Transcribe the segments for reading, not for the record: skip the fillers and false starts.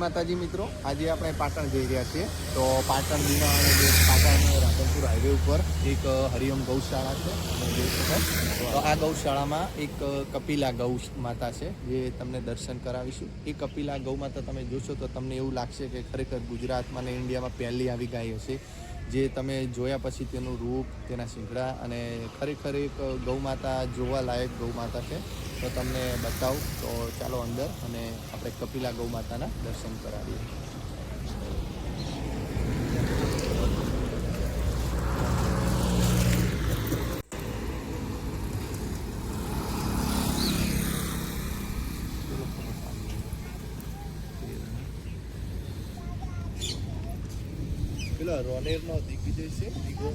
માતાજી મિત્રો, આજે આપણે પાટણ જઈ રહ્યા છીએ. તો પાટણ બીના અને જે પાટણ રાધનપુર હાઈવે ઉપર એક હરિઓમ ગૌશાળા છે અને જોઈ શકાય. તો આ ગૌશાળામાં એક કપિલા ગૌ માતા છે જે તમને દર્શન કરાવીશું. એ કપિલા ગૌ માતા તમે જોશો તો તમને એવું લાગશે કે ખરેખર ગુજરાતમાં અને ઇન્ડિયામાં પહેલી આવી ગાય હશે, જે તમે જોયા પછી તેનું રૂપ, તેના શીંગડા અને ખરેખર એક ગૌ માતા જોવા લાયક ગૌ માતા છે. તો તમને બતાવું. તો ચાલો અંદર અને આપણે કપિલા ગૌ માતાના દર્શન કરાવીએ. પેલો રોનેરનો દિગ્વિજય છે દીગો.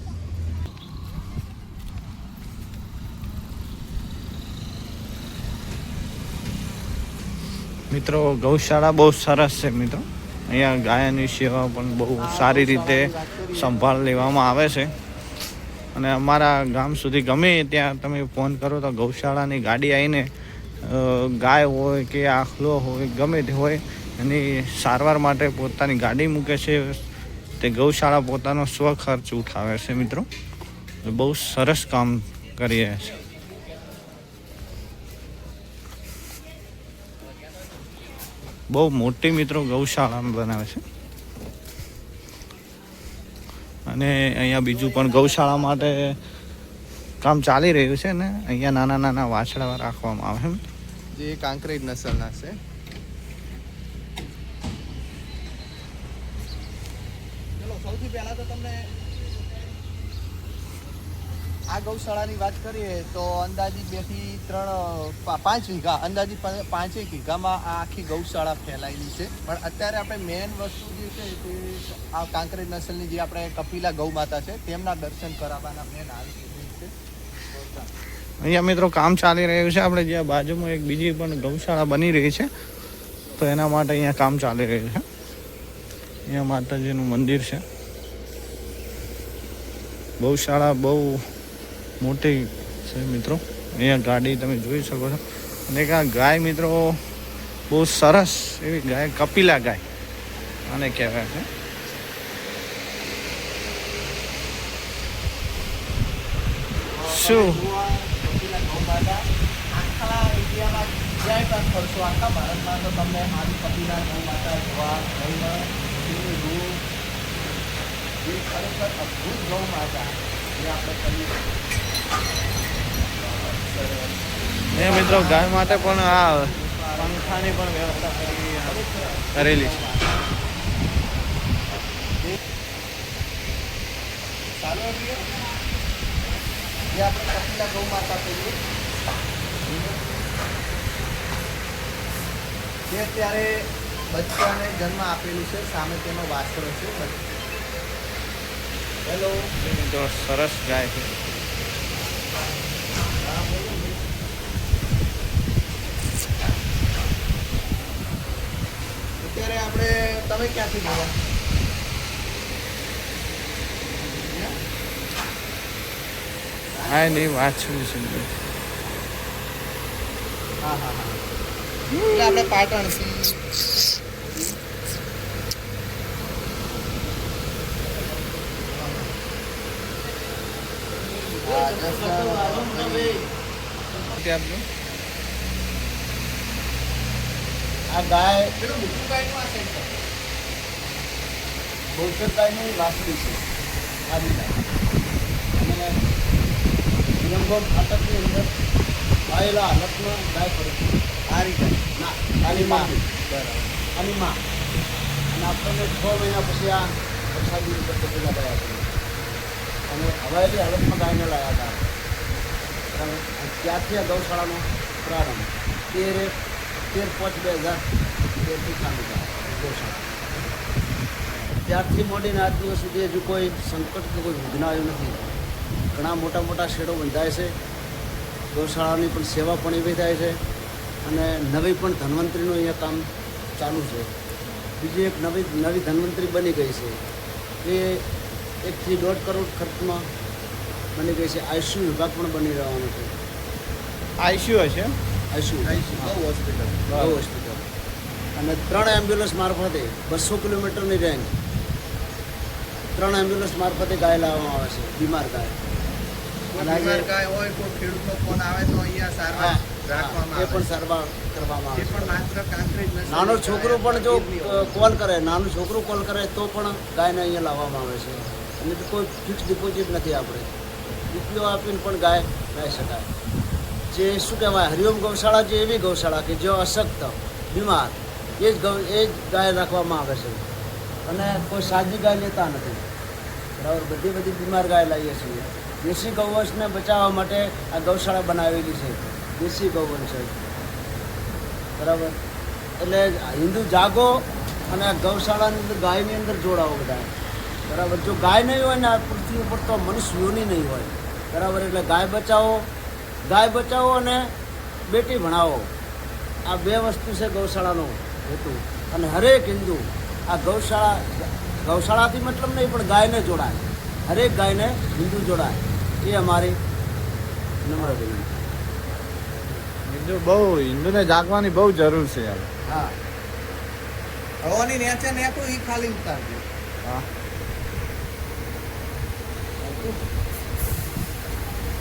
મિત્રો ગૌશાળા બહુ સરસ છે મિત્રો. અહીંયા ગાયની સેવા પણ બહુ સારી રીતે સંભાળ લેવામાં આવે છે અને અમારા ગામ સુધી ગમે ત્યાં તમે ફોન કરો તો ગૌશાળાની ગાડી આવીને ગાય હોય કે આખલો હોય ગમે તે હોય એની સારવાર માટે પોતાની ગાડી મૂકે છે. તે ગૌશાળા પોતાનો સ્વખર્ચ ઉઠાવે છે મિત્રો. બહુ સરસ કામ કરી રહ્યા છે. બહુ મોટી મિત્રો ગૌશાળા બનાવે છે અને અહીંયા બીજું પણ ગૌશાળા માટે કામ ચાલી રહ્યું છે ને અહીંયા નાના નાના વાછડા રાખવામાં આવે છે જે કાંકરેજ નસલના છે. ચલો સૌથી પહેલા તો તમને આ ગૌશાળાની વાત કરીએ તો અંદાજિત 2 થી 5 વીઘા, અંદાજિત 5 વીઘામાં આ આખી ગૌશાળા ફેલાયેલી છે. પણ અત્યારે આપણે મેઇન વસ્તુ જે છે તે આ કાંકરેજ નસલની જે આપણે કપિલા ગૌ માતા છે તેમના દર્શન કરાવવાના મેન આવી છે. અહીંયા મિત્રો કામ ચાલી રહ્યું છે. આપણે જ્યાં બાજુમાં એક બીજી પણ ગૌશાળા બની રહી છે તો એના માટે અહીંયા કામ ચાલી રહ્યું છે. અહીંયા માતાજીનું મંદિર છે. ગૌશાળા બહુ મોટી છે મિત્રો. અહીંયા ગાડી તમે જોઈ શકો છો અને આ ગાય મિત્રો બહુ સરસ એવી ગાય કપિલા ગાય આને કહેવાય છે. શું આખા ઇન્ડિયામાં ક્યાંય પણ ફરશો, આખા ભારતમાં તો તમને આવી કપિલા ગૌ માતા જોવા મળે. એ ખરેખર અદ્ભુત ગૌ માતા જે આપણે કરીએ. મિત્રો ગાય માટે પણ આ પંખાની પણ વ્યવસ્થા કરેલી છે. ચાલો જે આપણે કપિલા ગૌ માતા કહીએ તે અત્યારે બચ્ચાને જન્મ આપેલું છે. સામે તેનો વાસરો છે. હેલો મિત્રો સરસ ગાય છે. અત્યારે આપણે તમે ક્યાંથી બોલો? હા નહીં વાંચવું છે. હા હા હા એટલે આપણે પાટણથી આ ગાય બોલસર ગાયની વાસળી છે. આવી ગાય અને વિરંગોટ ફાટકની અંદર આવેલા હાલતમાં ગાય પડે છે. આ રીતે ના ખાલી માં બરાબર ખાલી માં અને આપણને 6 મહિના પછી આ વરસાદી રીતે કપિલા ગયા છે અને હવાયેલી હાલતમાં ગાયને લાવ્યા હતા. ત્યારથી આ ગૌશાળાનો પ્રારંભ 13/5/2013થી ચાલુ થયા ગૌશાળા. ત્યારથી મોડીને આજ દિવસ સુધી હજુ કોઈ સંકટ કે કોઈ વિઘ્ન આવ્યું નથી. ઘણા મોટા મોટા શેડો બંધાય છે. ગૌશાળાની પણ સેવા પણ એવી થાય છે અને નવી પણ ધન્વંતરીનું અહીંયા કામ ચાલુ છે. બીજી એક નવી ધન્વંતરી બની ગઈ છે. એ 1 થી 1.5 કરોડ ખર્ચમાં બની ગઈ છે. આઈસીયુ વિભાગ પણ બની રહેવાનો છે. આઈસીયુ હશે. આઈસીયુ ગૌ હોસ્પિટલ અને 3 એમ્બ્યુલન્સ મારફતે 200 કિલોમીટરની રેન્જ 3 એમ્બ્યુલન્સ મારફતે ગાય લાવવામાં આવે છે, બીમાર ગાય. અને આજે ગાય હોય કોઈ ખેડૂતનો ફોન આવે તો અહીંયા સારવાર રાખવામાં એ આવે પણ છે. સારવાર કરવામાં એ આવે પણ માત્ર કાંકરેજ નસલની નાનો ગાય છોકરો પણ જો ગીરની હોય. કોલ કરે, નાનું છોકરું કોલ કરે તો પણ ગાયને અહીંયા લાવવામાં આવે છે. અને તો કોઈ ફિક્સ ડિપોઝિટ નથી, આપણે રૂપિયો આપીને પણ ગાય લાવી શકાય. જે શું કહેવાય, હરિઓમ ગૌશાળા જે એવી ગૌશાળા કે જે અશક્ત બીમાર એ જ ગાય રાખવામાં આવે છે. અને કોઈ સાદી ગાય લેતા નથી, બરાબર. બધી બીમાર ગાય લાવીએ છીએ. દેશી ગૌવંશને બચાવવા માટે આ ગૌશાળા બનાવેલી છે, દેશી ગૌવંશ છે, બરાબર. એટલે હિન્દુ જાગો અને આ ગૌશાળાની અંદર ગાયની અંદર જોડાવો બધા, બરાબર. જો ગાય નહીં હોય ને આ પૃથ્વી ઉપર તો મનુષ્યોની નહીં હોય, બરાબર. એટલે ગાય બચાવો અને બેટી ભણાવો, આ 2 વસ્તુ છે ગૌશાળાનો હેતુ. અને હરેક હિન્દુ આ ગૌશાળાથી મતલબ નહીં, પણ ગાયને જોડાય, હરેક ગાયને હિન્દુ જોડાય, એ અમારી નમ્ર વિનંતી. હિન્દુને જાગવાની બહુ જરૂર છે યાર. હા, હવાની નેચે નેકું ઈ ખાલી ઉતારજો. હા.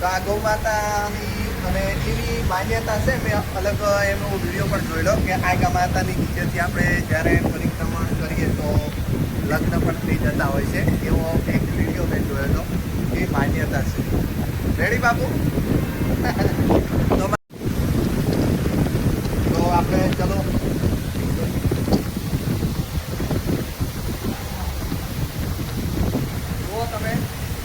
તો આ ગૌ માતાની અને એવી માન્યતા છે, મેં અલગ એનો વિડીયો પણ જોયેલો કે આ ગૌ માતાની નીચેથી આપણે જ્યારે પરિક્રમણ કરીએ તો લગ્ન પણ થઈ જતા હોય છે, એવો એક વિડીયો મેં જોયેલો. એ માન્યતા છે. રેડી બાપુ? તો આપણે ચલો. જુઓ તમે,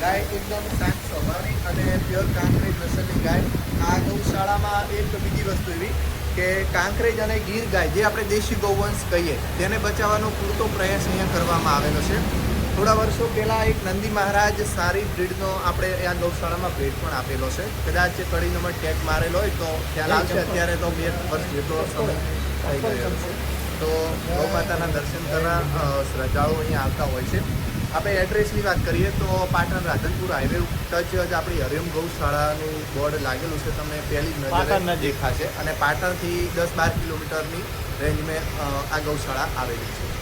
ગાય એકદમ શાંત સ્વભાવની અને પ્યોર કાંકરેજ નસલની ગાય. આ ગૌશાળામાં એક બીજી વસ્તુ એવી કે કાંકરેજ અને ગીર ગાય જે આપણે દેશી ગૌવંશ કહીએ તેને બચાવવાનો પૂરતો પ્રયાસ અહીંયા કરવામાં આવેલો છે. થોડા વર્ષો પહેલાં એક નંદી મહારાજ સારી બ્રીડનો આપણે આ ગૌશાળામાં ભેટ પણ આપેલો છે. કદાચ કડી નંબર ટેગ મારેલો હોય તો ખ્યાલ આવશે. અત્યારે તો 2 વર્ષ જેટલો સમય થઈ ગયો છે. તો ગૌ માતાના દર્શન કરવા શ્રદ્ધાળુઓ અહીંયા આવતા હોય છે. આપણે એડ્રેસની વાત કરીએ તો પાટણ રાધનપુર હાઈવે ટચ જ આપણી હરિયમ ગૌશાળાનું બોર્ડ લાગેલું છે, તમને પહેલી પાટણ નજરે નજીક. દેખાશે. અને પાટણથી 10-12 કિલોમીટરની રેન્જમાં આ ગૌશાળા આવેલી છે.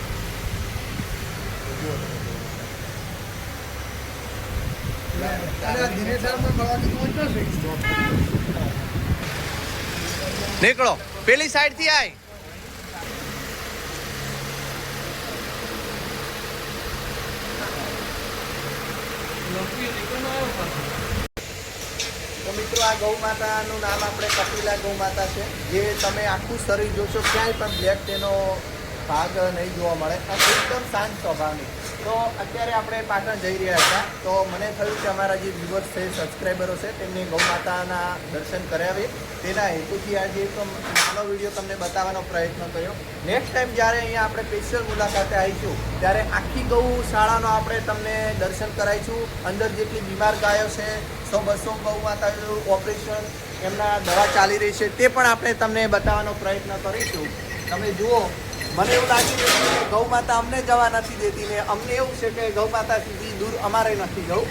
નીકળો, પેલી સાઈડ થી આય. તો મિત્રો, આ ગૌ માતાનું નામ આપણે કપિલા ગૌ માતા છે. જે તમે આખું શરીર જોશો ક્યાંય પણ બ્લેક તેનો ભાગ નહીં જોવા મળે અને એકદમ શાંત સ્વભાવની. તો અત્યારે આપણે પાટણ જઈ રહ્યા હતા તો મને થયું કે અમારા જે વ્યુઅર્સ છે, સબસ્ક્રાઈબરો છે, તેમને ગૌ માતાના દર્શન કરાવીએ. તેના હેતુથી આજે એક નાનો વિડીયો તમને બતાવવાનો પ્રયત્ન કર્યો. નેક્સ્ટ ટાઈમ જ્યારે અહીંયા આપણે સ્પેશિયલ મુલાકાતે આવીશું ત્યારે આખી ગૌશાળાનો આપણે તમને દર્શન કરાવીશું. અંદર જેટલી બીમાર ગાયો છે, 100-200 ગૌ માતાનું ઓપરેશન, એમના દવા ચાલી રહી છે, તે પણ આપણે તમને બતાવવાનો પ્રયત્ન કરીશું. તમે જુઓ, મને એવું લાગી રહ્યું કે ગૌ માતા અમને જવા નથી દેતી ને અમને એવું છે કે ગૌ માતા સુધી દૂર અમારે નથી જવું.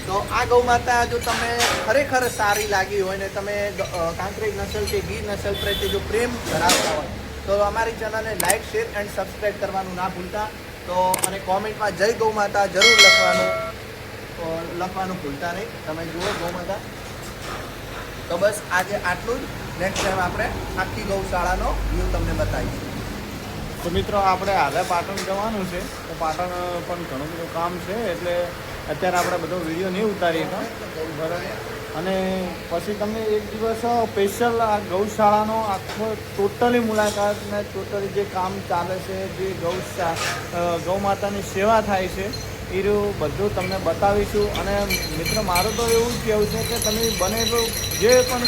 તો આ ગૌ માતા જો તમને ખરેખર સારી લાગી હોય ને તમે કાંકરેજ નસલ કે ગીર નસલ પ્રત્યે જો પ્રેમ ધરાવતા હોય તો અમારી ચેનલને લાઇક, શેર એન્ડ સબસ્ક્રાઈબ કરવાનું ના ભૂલતા. તો અને કોમેન્ટમાં જય ગૌ માતા જરૂર લખવાનું ભૂલતા નહીં. તમે જુઓ ગૌ માતા. તો બસ આજે આટલું જ. નેક્સ્ટ ટાઈમ આપણે આખી ગૌશાળાનો વ્યૂ તમને બતાવીશું. તો મિત્રો, આપણે હાલે પાટણ જવાનું છે, તો પાટણ પણ ઘણું બધું કામ છે, એટલે અત્યારે આપણે બધો વિડીયો નહીં ઉતારીએ બરાબર. અને પછી તમને એક દિવસ સ્પેશિયલ આ ગૌશાળાનો આખો ટોટલી મુલાકાત ને ટોટલી જે કામ ચાલે છે, જે ગૌ માતાની સેવા થાય છે એ બધું તમને બતાવીશું. અને મિત્ર, મારું તો એવું જ કહેવું છે કે તમે બને એટલું જે પણ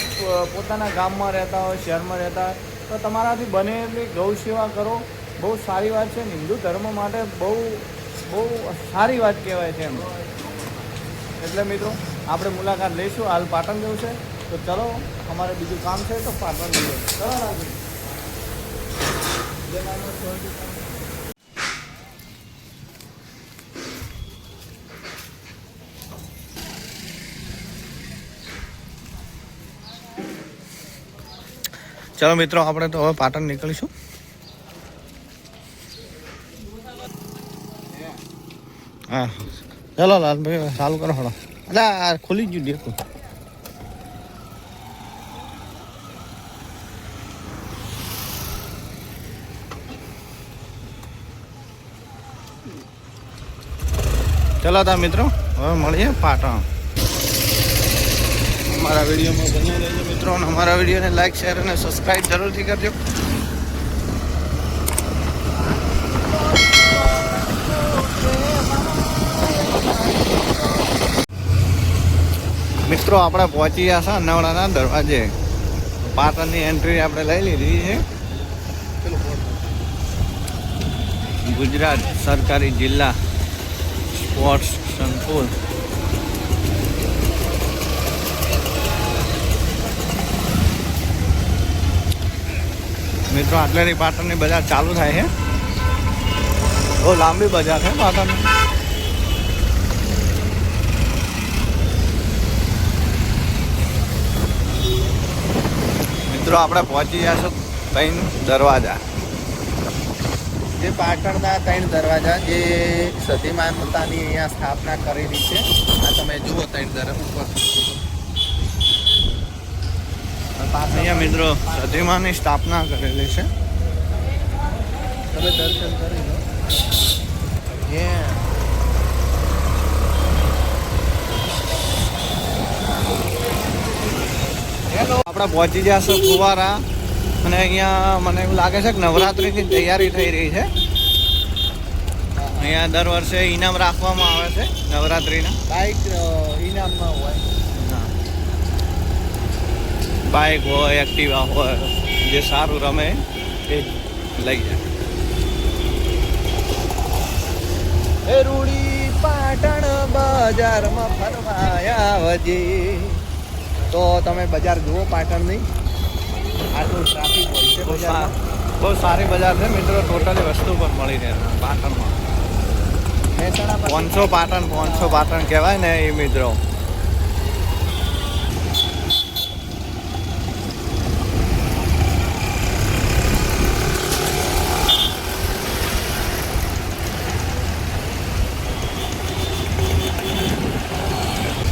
પોતાના ગામમાં રહેતા હોય, શહેરમાં રહેતા હોય, તો તમારાથી બને એટલી ગૌ સેવા કરો. બહુ સારી વાત છે, હિન્દુ ધર્મ માટે બહુ સારી વાત કહેવાય છે એમ. એટલે મિત્રો, આપણે મુલાકાત લઈશું. હાલ પાટણ જવું છે તો ચલો, અમારે બીજું કામ છે તો પાટણ જઈએ. ચલો રાજી. ચલો મિત્રો, આપણે તો હવે પાટણ નીકળીશું. હા ચલો લાલભાઈ ચાલુ કરો હળો. એટલે આ ખુલી ગયું દેખો. ચલો તા મિત્રો હવે મળીએ પાટણ. અમારા વિડીયોમાં બન્યા રહેજો મિત્રો, અને અમારા વિડીયોને લાઈક શેર અને સબસ્ક્રાઈબ જરૂરથી કરજો. મિત્રો આપણે પહોંચી ગયા છે નવડાના દરવાજે. પાટણની એન્ટ્રી આપણે લઈ લીધી છે. ગુજરાત સરકારી જિલ્લા સ્પોર્ટ્સ સંકુલ. મિત્રો આટલેથી પાટણની બજાર ચાલુ થાય છે. બહુ લાંબી બજાર છે પાટણની. મિત્રો આપણે પહોંચી ગયા છો 3 દરવાજા. જે પાટણના 3 દરવાજા જે સતીમાન માતાની અહીંયા સ્થાપના કરેલી છે. આ તમે જુઓ 3 દરવાજા ઉપર. અહીંયા મિત્રો સતીમાની સ્થાપના કરેલી છે. તમે દર્શન કરી લો. આપણે પહોંચી ગયા છો ફુવારા. અને અહીંયા મને એવું લાગે છે કે નવરાત્રિની તૈયારી થઈ રહી છે. અહીંયા દર વર્ષે ઇનામ રાખવામાં આવે છે નવરાત્રિના. બાઇક ઇનામમાં હોય. બાઇક હોય, એક્ટિવા હોય, જે સારું રમે એ લઈ જાય. એ રૂડી પાટણ બજારમાં ફરવા આવજે. તો તમે બજાર જુઓ પાટણની. આટલું ટ્રાફિક હોય છે બજારમાં. બહુ સારી બજાર છે મિત્રો. ટોટલી વસ્તુ પણ મળી રહે પાટણમાં. મહેસાણા પોંચો પાટણ કહેવાય ને એ મિત્રો.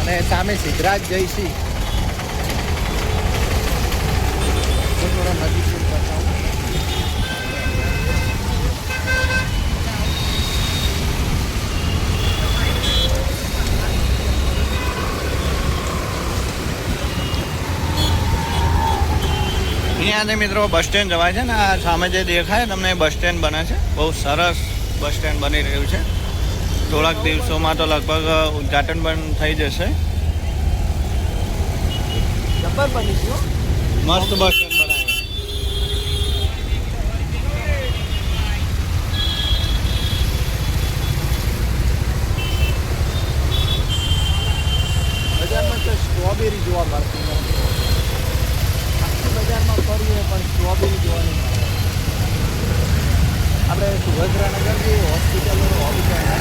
અને સામે સિદ્ધરાજ જયસિંહ. થોડો નજીક બતાવું. અહીંયાથી મિત્રો બસ સ્ટેન્ડ જવાય છે ને. આ સામે જે દેખાય તમને બસ સ્ટેન્ડ બને છે. બહુ સરસ બસ સ્ટેન્ડ બની રહ્યું છે. થોડાક દિવસોમાં તો લગભગ ઉદ્ઘાટન પણ થઈ જશે. જબર બની ગયું. મસ્ત બસ સ્ટેન્ડ બનાવ્યું. બજારમાં તો સ્ટ્રોબેરી જોવા મળતી નથી. આખી બજારમાં ફરીએ પણ સ્ટ્રોબેરી જોવા નહીં મળે. આપણે સુભદ્રાનગર જે હોસ્પિટલ હોવી જોઈએ.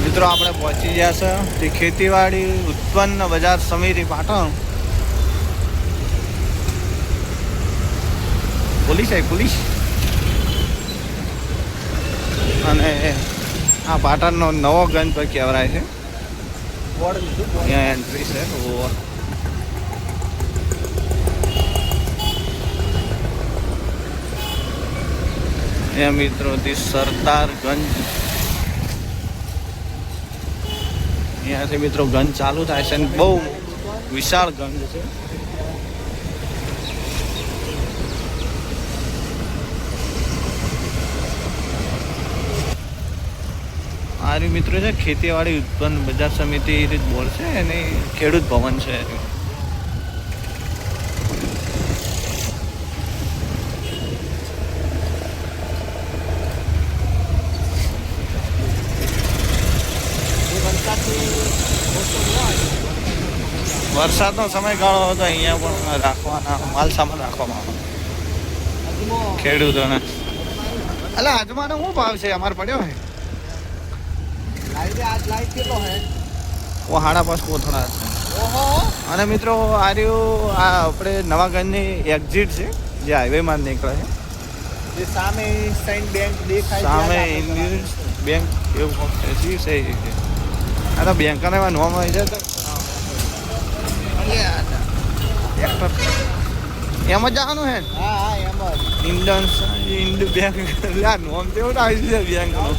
મિત્રો આપણે પહોંચી ગયા છે તે ખેતીવાડી ઉત્પન્ન બજાર સમિતિ પાટણ. પોલીસ આવી પોલીસ. અને આ પાટણનો નવો ગંજ પર કહેવાય છે. બોર્ડ લીધું. અહીંયા એન્ટ્રી છે. અહીંયા મિત્રો થી સરદારગંજ. અહીંયાથી મિત્રો ગંજ ચાલુ થાય છે. બહુ વિશાળ ગંજ છે. આ રહ્યું મિત્રો છે ખેતીવાડી ઉત્પન્ન બજાર સમિતિ બોર્ડ છે. એની ખેડૂત ભવન છે. વરસાદનો સમયગાળો હતો. અહીંયા પણ રાખવાના માલ સામાન રાખવામાં આવે ખેડૂતોને. એટલે આજમાનો શું ભાવ છે અમારે પડ્યો હે? લાઈટ કેટલો હે? ઓ 5.5 કોથળા છે. ઓહો. અને મિત્રો આ રહ્યું આ આપણે નવાગંજની એક્ઝિટ છે જે હાઈવેમાં નીકળે છે. જે સામે સાઈન બેંક દેખાય સામે ત્યાં જ આપણે ઇન્ડિયન બેંક એવું કોક છે સી સહી છે આ તો બેંક ને નોમ આવી જાય તો એમ જ જવાનું હે હા હા એમ જ ઇન્ડિયન ઇન્ડ બેંક નોમ તેવું આવી જાય બેંકનું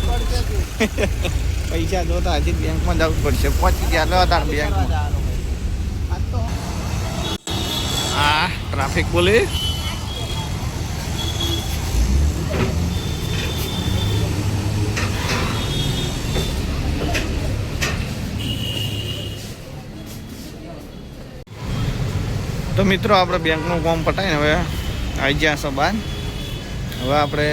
પૈસા જોતા હજી બેંકમાં જવું પડશે પહોંચી ગયા લો તાર બેંકમાં આ ટ્રાફિક પોલીસ તો મિત્રો આપણે બેંકનું કામ પટાઈને હવે આવી ગયા છો બહાર હવે આપણે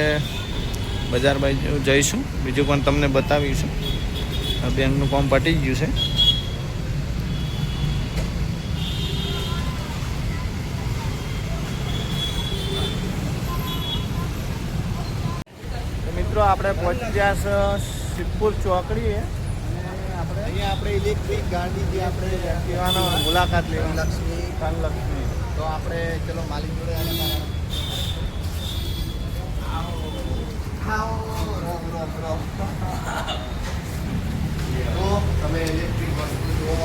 બજાર બાજુ જઈશું બીજું પણ તમને બતાવીશું આ બેંકનું કામ પટી ગયું છે તો મિત્રો આપણે પહોંચી ગયા છે સિદ્ધપુર ચોકડીએ આપણે અહીંયા આપણે ઇલેક્ટ્રિક ગાડી જે આપણે કહેવાનો મુલાકાત લેવા લક્ષ્મી ધનલક્ષ્મી તો આપણે ચલો માલિક જોડે તો તમે ઇલેક્ટ્રિક વસ્તુ જુઓ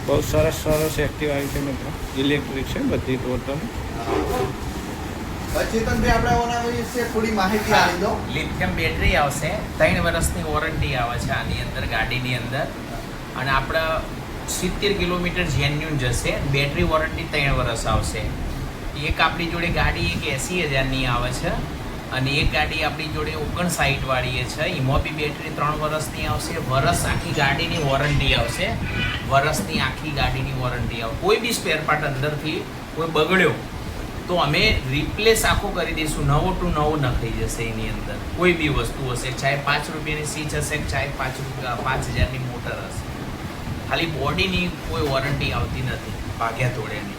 બહુ સરસ સરસ એક્ટિવ આવી છે મિત્રો ઇલેક્ટ્રિક છે બધી ટોટલ ચેતનભાઈ આપણે ઓના વિશે થોડી માહિતી આપી દો લિથિયમ બેટરી આવશે 3 વર્ષની વોરંટી આવે છે આની અંદર ગાડીની અંદર અને આપણા 70 કિલોમીટર જેન્યુન જશે બેટરી વોરંટી 3 વર્ષ આવશે એક આપણી જોડે ગાડી એક 80,000ની આવે છે અને એક ગાડી આપણી જોડે 59 વાળી છે એમાં બી બેટરી 3 વર્ષની આવશે વરસ આખી ગાડીની વોરંટી આવશે વરસની આખી ગાડીની વોરંટી આવે કોઈ બી સ્પેર પાર્ટ અંદરથી કોઈ બગડ્યો તો અમે રિપ્લેસ આખો કરી દઈશું નવો ટુ નવો નખાઈ જશે એની અંદર કોઈ બી વસ્તુ હશે ચાહે 5 રૂપિયાની સીચ હશે ચાહે 5,000ની મોટર હશે ખાલી બોડીની કોઈ વોરંટી આવતી નથી ભાગ્યા તોડ્યાની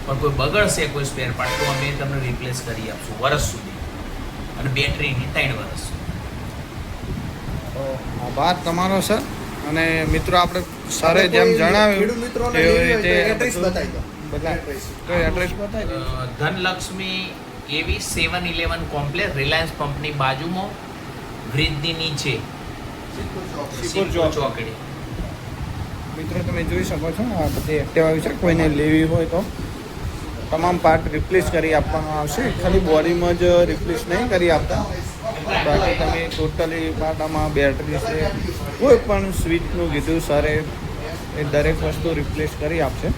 પણ કોઈ બગડશે કોઈ સ્પેર પાર્ટ તો અમે તમને રિપ્લેસ કરી આપશું વર્ષ સુધી અને બેટરીની 3 વર્ષ આભાર તમારો સર અને મિત્રો આપણે સરે જેમ જણાવ્યું ખેડૂત મિત્રોને એવી લેવી હોય તો રીતે એડ્રેસ બતાવી દો તો એડ્રેસ બતાવી દો ધનલક્ષ્મી એવી 7-11 કોમ્પ્લેક્સ રિલાયન્સ પંપની બાજુમાં બ્રિજની નીચે સિદ્ધપુર ચોકડી મિત્રો તમે જોઈ શકો છો આ બધી એક્ટિવ આવી છે કોઈને લેવી હોય તો તમામ પાર્ટ રિપ્લેસ કરી આપવામાં આવશે ખાલી બોડીમાં જ રિપ્લેસ નહીં કરી આપતા બાકી તમે ટોટલી પાટામાં બેટરી છે કોઈ પણ સ્વિચનું કીધું સરે એ દરેક વસ્તુ રિપ્લેસ કરી આપશે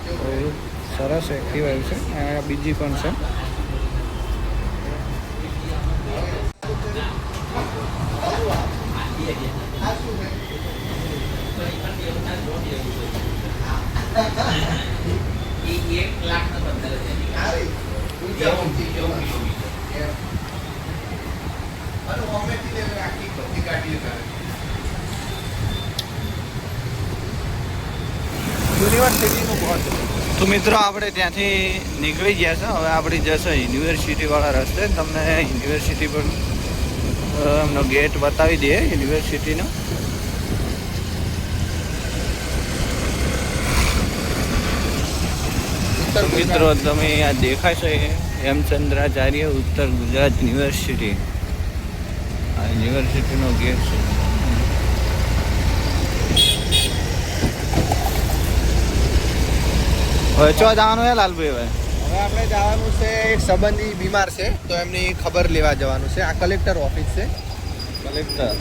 તો એ સરસ એક્ટિવ આવ્યું છે અને બીજી પણ છે યુનિવર્સિટીનું પહોંચ તો મિત્રો આપણે ત્યાંથી નીકળી ગયા છે હવે આપણે જશે યુનિવર્સિટીવાળા રસ્તે તમને યુનિવર્સિટી પર એમનો ગેટ બતાવી દઈએ યુનિવર્સિટીનો મિત્રો તમે આ દેખાય છે હેમચંદ્રાચાર્ય ઉત્તર ગુજરાત યુનિવર્સિટી આ યુનિવર્સિટીનો ગેટ છે હવે ચો જવાનું હે લાલભાઈ હવે હવે આપણે જવાનું છે એક સંબંધી બીમાર છે તો એમની ખબર લેવા જવાનું છે આ કલેક્ટર ઓફિસ છે કલેક્ટર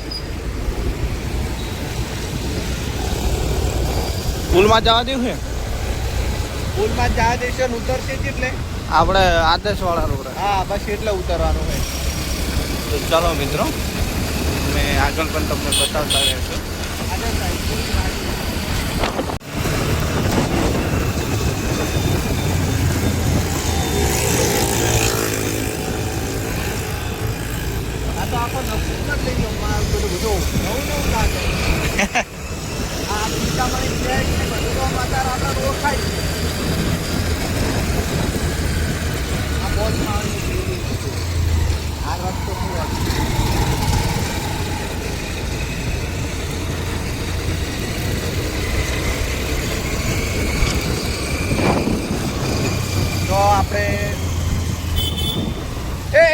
સ્કૂલમાં જવા દેવું છે પુલમાં જવા દેશો ને ઉતરશે જ એટલે આપણે આદેશવાળા રોડ હા બસ એટલે ઉતરવાનું હોય તો ચાલો મિત્રો મેં આગળ પણ તમને બતાવતા રહેશું આ તો આખો નકશો જ લઈ ગયો મારું બધું નવું લાગે આ બીજામાં ફ્લેટ ને બધું તો અત્યારે આપણે ઓળખાય છે આ બોલમાં આ રસ્તો શું વાત તો આપણે એ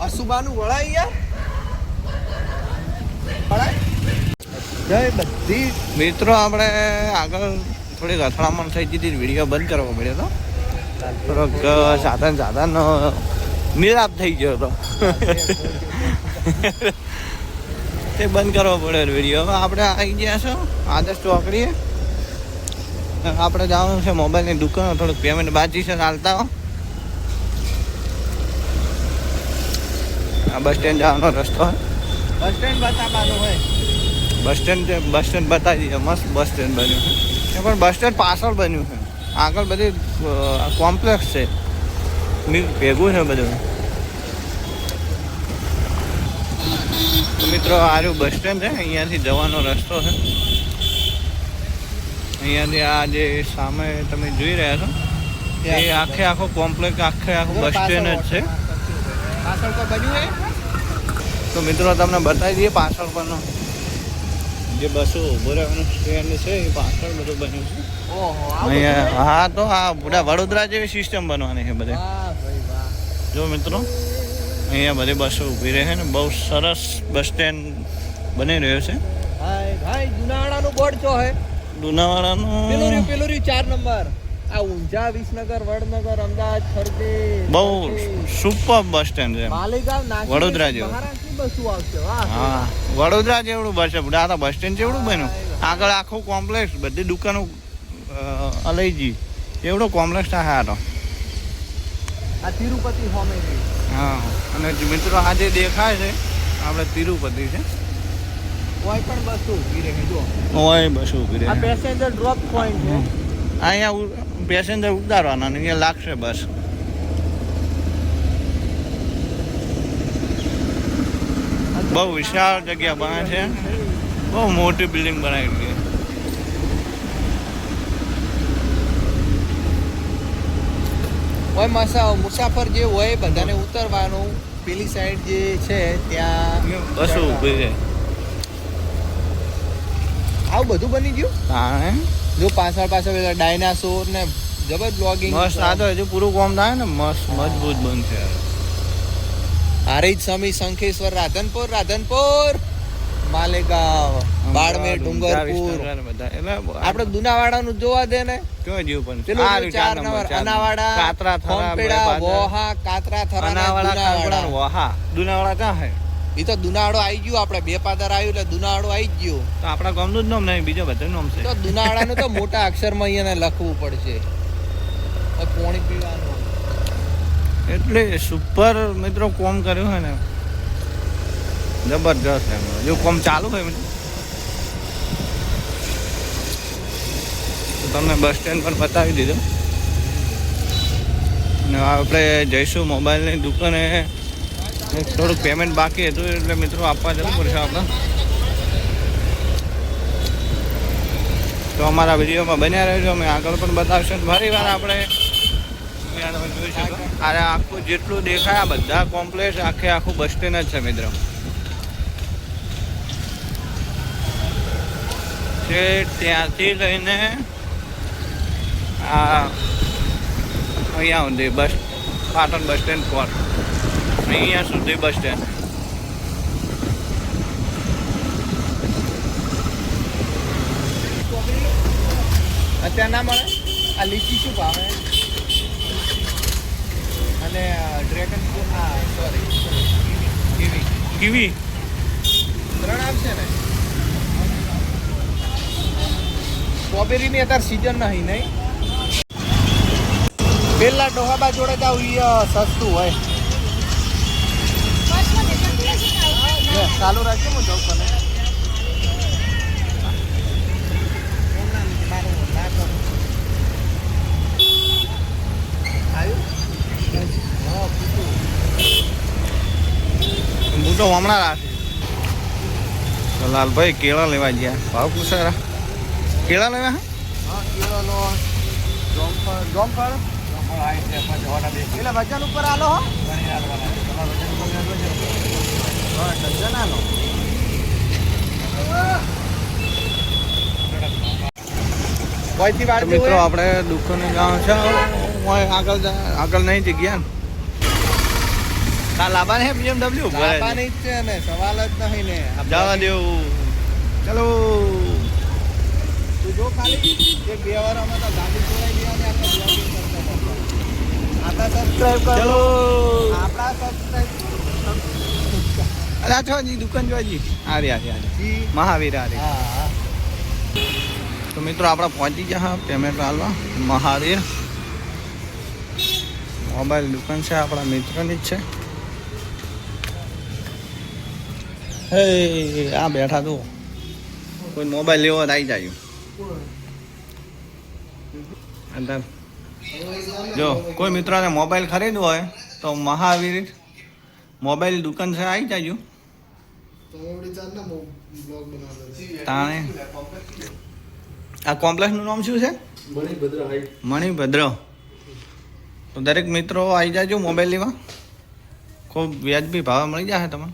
અશુભાનું વળાય યાર વળાય જય બધી મિત્રો આપણે આગળ થોડીક અથડામણ થઈ જતી વિડીયો બંધ કરવો પડ્યો હતો થોડોક સાધન નિરાપ થઈ ગયો હતો તે બંધ કરવો પડ્યો વિડીયો. હવે આપણે આવી ગયા છો આદર્શ ચોકડીએ. આપણે જવાનું છે મોબાઈલની દુકાન, થોડુંક પેમેન્ટ બાકી છે ચાલતા હો. આ બસ સ્ટેન્ડ જવાનો રસ્તો બસ સ્ટેન્ડ બતાવવાનું હોય. બસ સ્ટેન્ડ બતાવી દઈએ. મસ્ત બસ સ્ટેન્ડ બન્યું છે પણ બસ સ્ટેન્ડ પાછળ બન્યું છે. આગળ બધી કોમ્પ્લેક્સ છે, ભેગું છે બધું. મિત્રો આ રહ્યું બસ સ્ટેન્ડ છે, અહીંયાથી જવાનો રસ્તો છે. અહીંયાથી આ જે સામે તમે જોઈ રહ્યા છો એ આખો કોમ્પ્લેક્સ આખું બસ સ્ટેન્ડ જ છે. પાછળ તો બન્યું હે. તો મિત્રો તમને બતાવી દઈએ પાછળ પરનો જે બસો ઉભો રહેવાનું સ્ટેન્ડ છે એ પાછળ બધું બન્યું છે. ઓહો અહીંયા હા, તો આ પૂરા વડોદરા જેવી સિસ્ટમ બનવાની છે બધે. વાહ ભાઈ વાહ. જો મિત્રો અહીંયા બધી બસો ઊભી રહે છે ને બહુ સરસ બસ સ્ટેન્ડ બની રહ્યો છે. ભાઈ ભાઈ જુનાવાડાનું બોર્ડ ચો હે. લુણાવાડાનું પેલું 4 નંબર. આ ઊંઝા, વિસનગર, વડનગર, અમદાવાદ, ખરડે બહુ સુપર બસ સ્ટેન્ડ છે. માલેગાંવ, નાસિક, વડોદરા જેવું. મહારાષ્ટ્રની બસો આવશે. વાહ હા, વડોદરા જેવડું બસ છે. આ તો બસ સ્ટેન્ડ જેવડું બન્યું. આગળ આખું કોમ્પ્લેક્સ, બધી દુકાનો અલૈજી એવડો કોમ્પ્લેક્સ થાય આ તો. આ તિરુપતિ હોમે છે. હા, અને મિત્રો આ જે દેખાય છે આપણે તિરુપતિ છે. કોઈ પણ બસો ઊભી રહે જો. ઓય બસ ઊભી આ રહે. પેસેન્જર ડ્રોપ પોઈન્ટ છે. અહીંયા પેસેન્જર ઉતારવાના ને અહીંયા લાગશે બસ. બહુ વિશાળ જગ્યા બને છે, બહુ મોટી બિલ્ડિંગ બનાવી છે. કોઈ મુસાફર જે હોય બધાને ઉતરવાનું. પેલી સાઈડ જે છે ત્યાં બસો ઊભી છે. આવું બધું બની ગયું. હા, જો પાછળ પેલા ડાયનાસોર ને જબર બ્લોગિંગ. મસ્ત. આ તો હજુ પૂરું કામ થાય ને મસ્ત મજબૂત બનશે. હારીજ સ્વામી, શંખેશ્વર, રાધનપુર, માલેગાંવ, બાળમેર, ડુંગરપુર. આપણે દુનાવાડાનું જોવા દે ને. ક્યાં જેવું પણ પેલું 4 નંબર અનાવાડા, કાતરા, થરા, ખોમપેડા, વોહા, કાતરા, થરા, અનાવાડા, વહા. દુનાવાડા ક્યાં હે? એ તો દુનાવાડો આવી ગયું. આપણે બે પાદર આવ્યું એટલે દુનાવાડો આવી ગયું. તો આપણા ગામનું જ નામ નહીં, બીજો બધું નામ છે. તો દુનાવાડાનું તો મોટા અક્ષરમાં અહીંયા લખવું પડશે. પાણી પીવાનું એટલે સુપર મિત્રો કોમ કર્યું હોય ને જબરજસ્ત. એમ જો કોમ ચાલુ હોય મિત્રો તો તમને બસ સ્ટેન્ડ પર બતાવી દીધું. ને આપણે જઈશું મોબાઈલની દુકાને. થોડુંક પેમેન્ટ બાકી હતું એટલે મિત્રો આપવા જવું પડશે આપણે. તો અમારા વિડીયોમાં બન્યા રહેજો. અમે આગળ પણ બતાવશું. ફરી વાર આપણે જોઈ શકો અરે આખું જેટલું દેખાય આ બધા કોમ્પ્લેક્સ આખું બસ સ્ટેન્ડ જ છે મિત્રો. છે ત્યાંથી લઈને આ અહીંયા સુધી બસ પાટણ બસ સ્ટેન્ડ પર અહીંયા સુધી બસ સ્ટેન્ડ. અત્યારે ના મળે. આ લીચી શું ભાવે? અને ડ્રેગન ફ્રૂટ, સોરી કીવી 3 આવશે ને. સ્ટ્રોબેરીની અત્યારે સિઝન નહીં નહીં. પેલા ડોહાબા જોડે જાવ એ સસ્તું હોય. ચાલુ રાખજો હું જાઉં તને. હું તો હમણાં રાખી. લાલભાઈ કેળા લેવા ગયા. ભાવ પૂછારા કેળા લેવા? હા, કેળાનો જોમફળ એટલે વજન ઉપર આલો હો. હા, ડઝન આલો. કોઈથી તો વાળજો મિત્રો આપણે દુકાને ગામ છે આગળ નહીં જગ્યા કાલ લાવવા હે BMW લાવવાની જ છે ને, સવાલ જ નહીં ને. જવા દેવું ચલો. તું જો ખાલી એક 2 વારમાં તો ગાડી ચલાવી દેવાની, આપણે બ્લોગિંગ કરતા કરતા. આપણા સબસ્ક્રાઇબ કરો. ચલો આપણા સબસ્ક્રાઇબ અરે આ છો દુકાન જોજી આ રે જી. મહાવીર આ રે. હા તો મિત્રો આપણે પહોંચી ગયા પેમેન્ટ હાલવા મહાવીર મોબાઈલ દુકાન છે આપણા મિત્રની જ છે. હે આ બેઠા તો કોઈ મોબાઈલ લેવો તો આવી જાય. અંદર જો કોઈ મિત્રને મોબાઈલ ખરીદવો હોય તો મહાવીર મોબાઈલ દુકાન છે આવી જાય. તાણે આ કોમ્પ્લેક્સનું નામ શું છે? મણિભદ્ર. તો દરેક મિત્રો આવી જાજો મોબાઈલ લેવા, ખૂબ વ્યાજબી ભાવે મળી જશે તમને.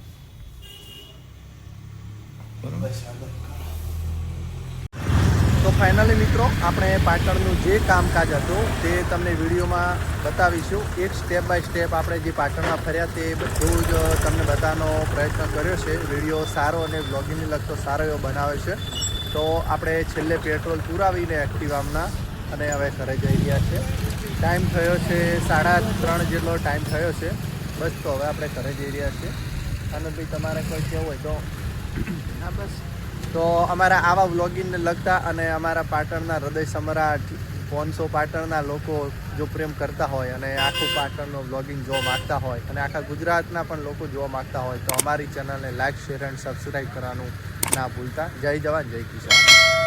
તો ફાઇનલી મિત્રો આપણે પાટણનું જે કામકાજ હતું તે તમને વિડીયોમાં બતાવીશું. એક સ્ટેપ બાય સ્ટેપ આપણે જે પાટણમાં ફર્યા તે બધું જ તમને બતાવવાનો પ્રયત્ન કર્યો છે. વિડીયો સારો અને બ્લોગિંગને લગતો સારો એવો બનાવે છે. તો આપણે છેલ્લે પેટ્રોલ પુરાવીને એક્ટિવામાં અને હવે ઘરે જઈ રહ્યા છે. ટાઈમ થયો છે 3:30 જેટલો ટાઈમ થયો છે. બસ તો હવે આપણે ઘરે જઈ રહ્યા છીએ. અને ભાઈ તમારે કોઈ કહેવું હોય તો હા બસ. તો અમારા આવા વ્લોગિંગને લગતા અને અમારા પાટણના હૃદય સમ્રાટ 500 પાટણના લોકો જો પ્રેમ કરતા હોય અને આખું પાટણનો વ્લોગિંગ જોવા માગતા હોય અને આખા ગુજરાતના પણ લોકો જોવા માગતા હોય તો અમારી ચેનલને લાઈક, શેર એન્ડ સબસ્ક્રાઈબ કરવાનું ના ભૂલતા. જય જવાન, જય કિસાન.